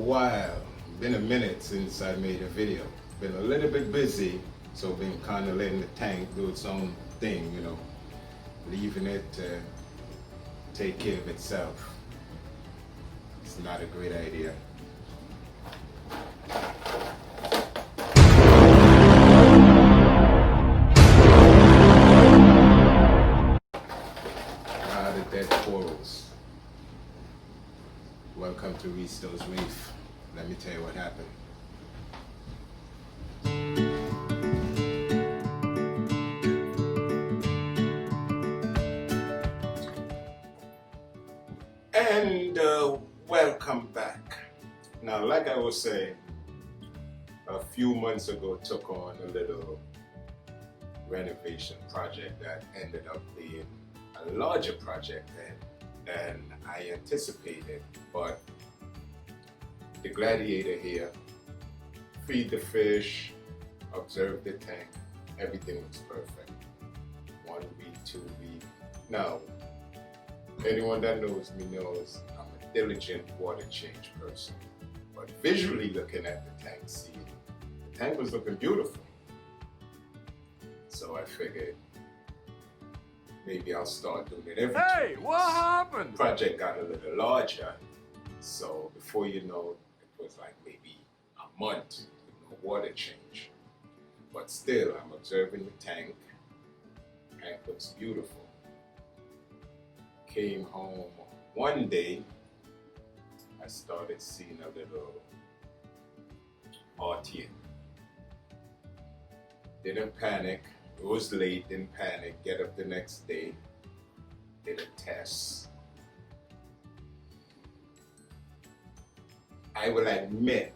while. Been a minute since I made a video. Been a little bit busy, so been kind of letting the tank do its own thing, you know, leaving it to take care of itself. It's not a great idea. The dead corals. Welcome to Reisto'sReef. Let me tell you what happened. And welcome back. Now, like I was saying, a few months ago took on a little renovation project that ended up being a larger project than I anticipated, but the gladiator here, feed the fish, observe the tank, everything looks perfect. 1 week, 2 weeks. Now, anyone that knows me knows I'm a diligent water change person, but visually looking at the tank, see, the tank was looking beautiful. So I figured, maybe I'll start doing it every 2 weeks. Hey, what happened? The project got a little larger, so before you know it was like maybe a month with no water change. But still, I'm observing the tank. The tank looks beautiful. Came home one day, I started seeing a little RTA. Didn't panic. It was late, didn't panic, get up the next day, did a test. I will admit,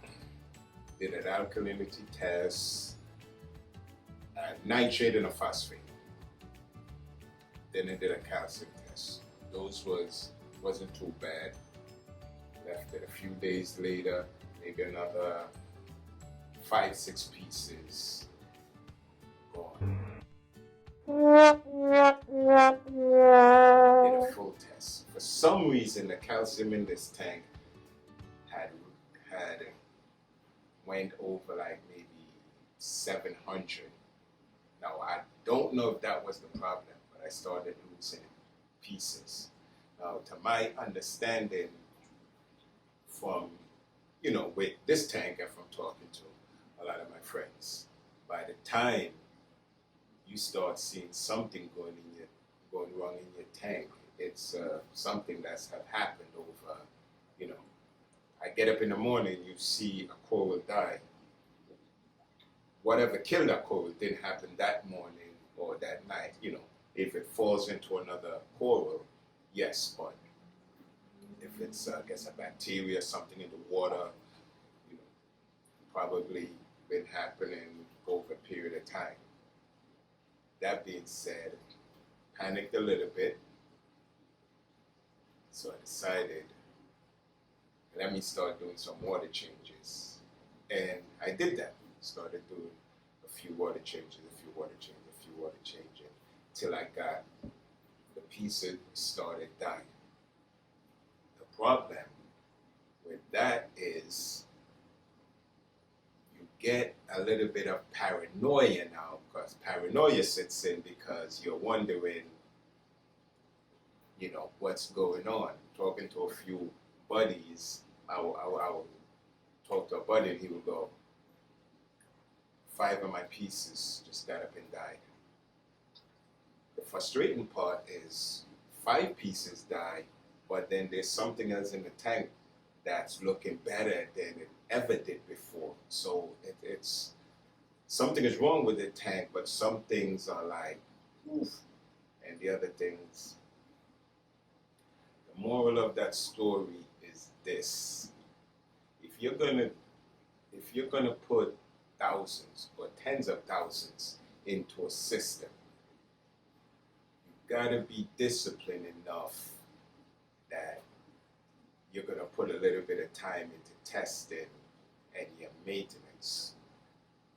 did an alkalinity test, a nitrate and a phosphate. Then I did a calcium test. Those wasn't too bad. Left it a few days later, maybe another 5-6 pieces gone. Did a full test. For some reason, the calcium in this tank had went over like maybe 700. Now I don't know if that was the problem, but I started losing pieces. Now, to my understanding, from with this tank and from talking to a lot of my friends, by the time you start seeing something going wrong in your tank, it's something that's have happened over, I get up in the morning, you see a coral die. Whatever killed that coral didn't happen that morning or that night, If it falls into another coral, yes, but if it's, I guess, a bacteria, something in the water, probably been happening over a period of time. That being said, panicked a little bit, so I decided, let me start doing some water changes. And I did that. Started doing a few water changes, till I got the pieces started dying. The problem with that is you get a little bit of paranoia now, because paranoia sits in because you're wondering, what's going on. Talking to a few buddies, I will talk to a buddy and he will go, 5 of my pieces just got up and died. The frustrating part is 5 pieces die, but then there's something else in the tank that's looking better than it ever did before. So it's something is wrong with the tank, but some things are like, oof, and the other things. The moral of that story is this: if you're gonna put thousands or tens of thousands into a system, you gotta be disciplined enough that you're gonna put a little bit of time into testing and your maintenance.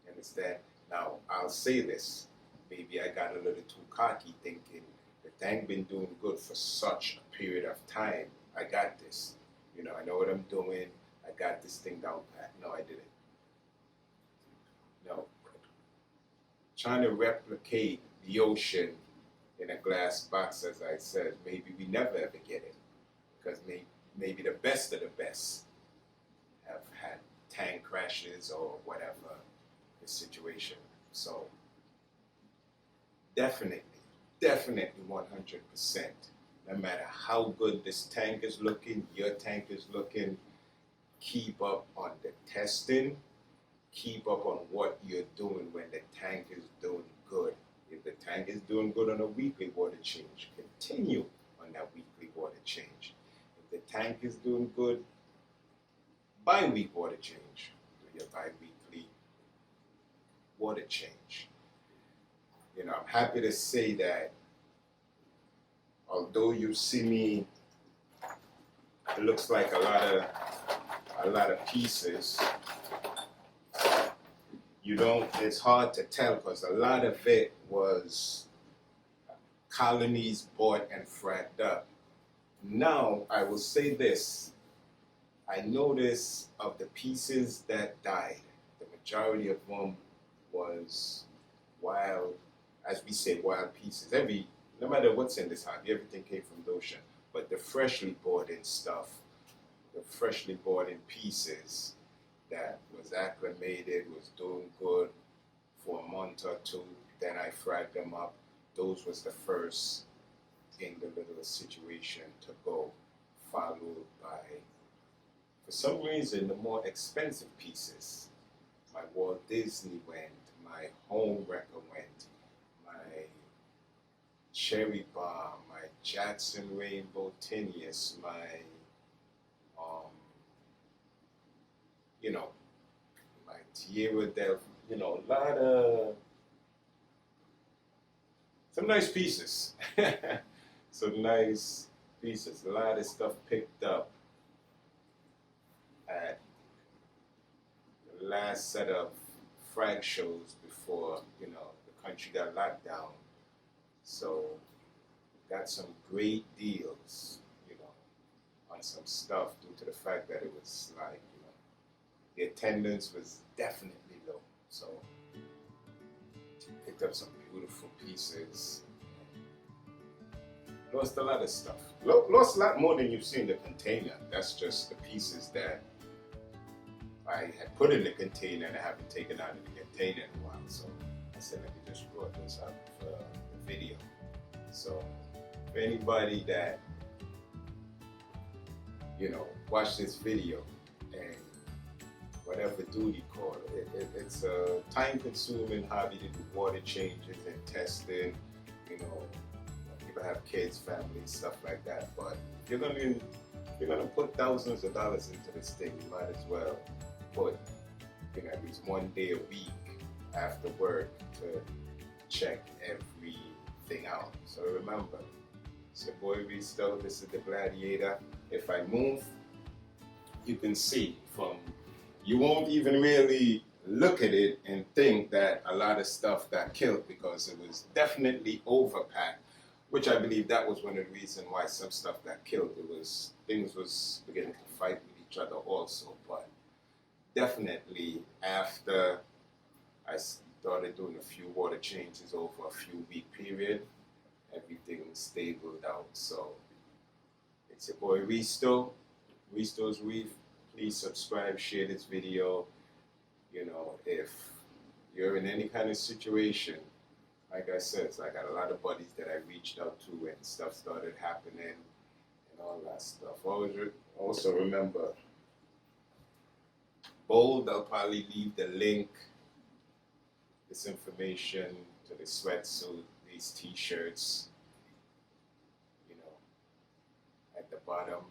You understand? Now, I'll say this, maybe I got a little too cocky thinking the tank been doing good for such a period of time. I got this. I know what I'm doing. I got this thing down pat. No, I didn't. No. Trying to replicate the ocean in a glass box, as I said, maybe we never ever get it. Because maybe the best of the best have had tank crashes or whatever the situation. So definitely 100%. No matter how good this tank is looking, your tank is looking, keep up on the testing, keep up on what you're doing when the tank is doing good. If the tank is doing good on a weekly water change, continue on that weekly water change. If the tank is doing good, bi-week water change, do your bi-weekly water change. You know, I'm happy to say that although you see me, it looks like a lot of pieces. You don't, it's hard to tell because a lot of it was colonies bought and fracked up. Now, I will say this. I noticed of the pieces that died, the majority of them was wild, as we say, wild pieces. No matter what's in this house, everything came from the ocean. But the freshly bought in stuff, the freshly bought in pieces that was acclimated, was doing good for a month or two, then I fragged them up. Those was the first in the little situation to go, followed by, for some reason, the more expensive pieces. My Walt Disney went, my Home Wrecker went, my Cherry Bomb, my Jackson Rainbow Tinius, my, you know, my Tierra del, you know, a lot of, some nice pieces. Some nice pieces, a lot of stuff picked up at the last set of frag shows before, you know, the country got locked down. So got some great deals, you know, on some stuff due to the fact that it was like, you know, the attendance was definitely low. So picked up some beautiful pieces. Lost a lot of stuff. Lost a lot more than you've seen in the container. That's just the pieces that I had put in the container and I haven't taken out of the container in a while. So I said, let me just brought those out for the video. So for anybody that, you know, watch this video and whatever duty call it's a time-consuming hobby to do water changes and testing, you know. People have kids, families, stuff like that. But if you're gonna put thousands of dollars into this thing, you might as well put, you know, at least one day a week after work to check everything out. So remember, it's your boy Reisto. This is the Gladiator. If I move, you can see from. You won't even really look at it and think that a lot of stuff got killed because it was definitely overpacked. Which I believe that was one of the reasons why some stuff got killed. It was, things was beginning to fight with each other also. But definitely after I started doing a few water changes over a few week period, everything stabled out. So it's your boy Reisto, Reisto'sReef. Please subscribe, share this video. You know, if you're in any kind of situation, like I said, I got a lot of buddies that I reached out to and stuff started happening and all that stuff. Also remember, Bold, I'll probably leave the link, this information to the sweatsuit, these t-shirts, you know, at the bottom.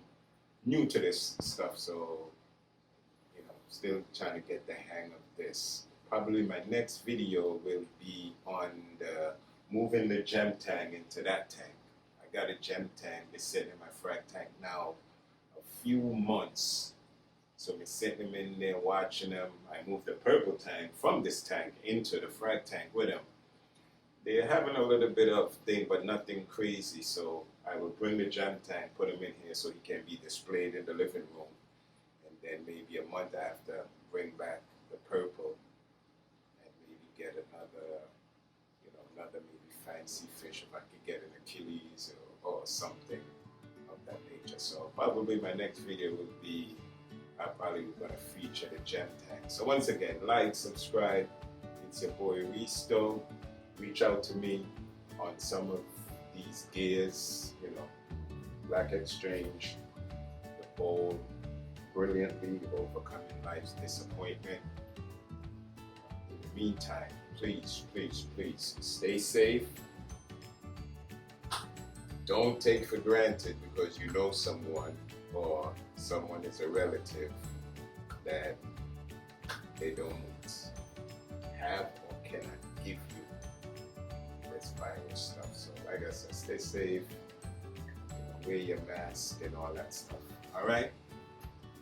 New to this stuff, so, you know, still trying to get the hang of this. Probably my next video will be on moving the gem tank into that tank. I got a gem tank that's sitting in my frag tank now a few months. So I'm sitting them in there watching them. I moved the purple tank from this tank into the frag tank with them. They're having a little bit of thing, but nothing crazy. So I will bring the gem tank, put him in here so he can be displayed in the living room. And then maybe a month after bring back the purple and maybe get another, another maybe fancy fish if I could get an Achilles or something of that nature. So probably my next video will be, I'm probably going to feature the gem tank. So once again, like, subscribe. It's your boy Reisto. Reach out to me on some of these gears, Black Exchange, the bold, brilliantly overcoming life's disappointment. In the meantime, please, please, please stay safe. Don't take for granted because you know someone or someone is a relative that they don't have or cannot give you this virus stuff. So like I said, stay safe, wear your mask and all that stuff. All right?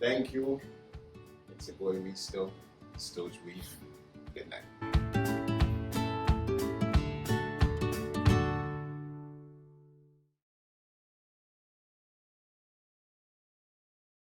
Thank you. It's your boy Reisto, Reisto'sReef. Good night.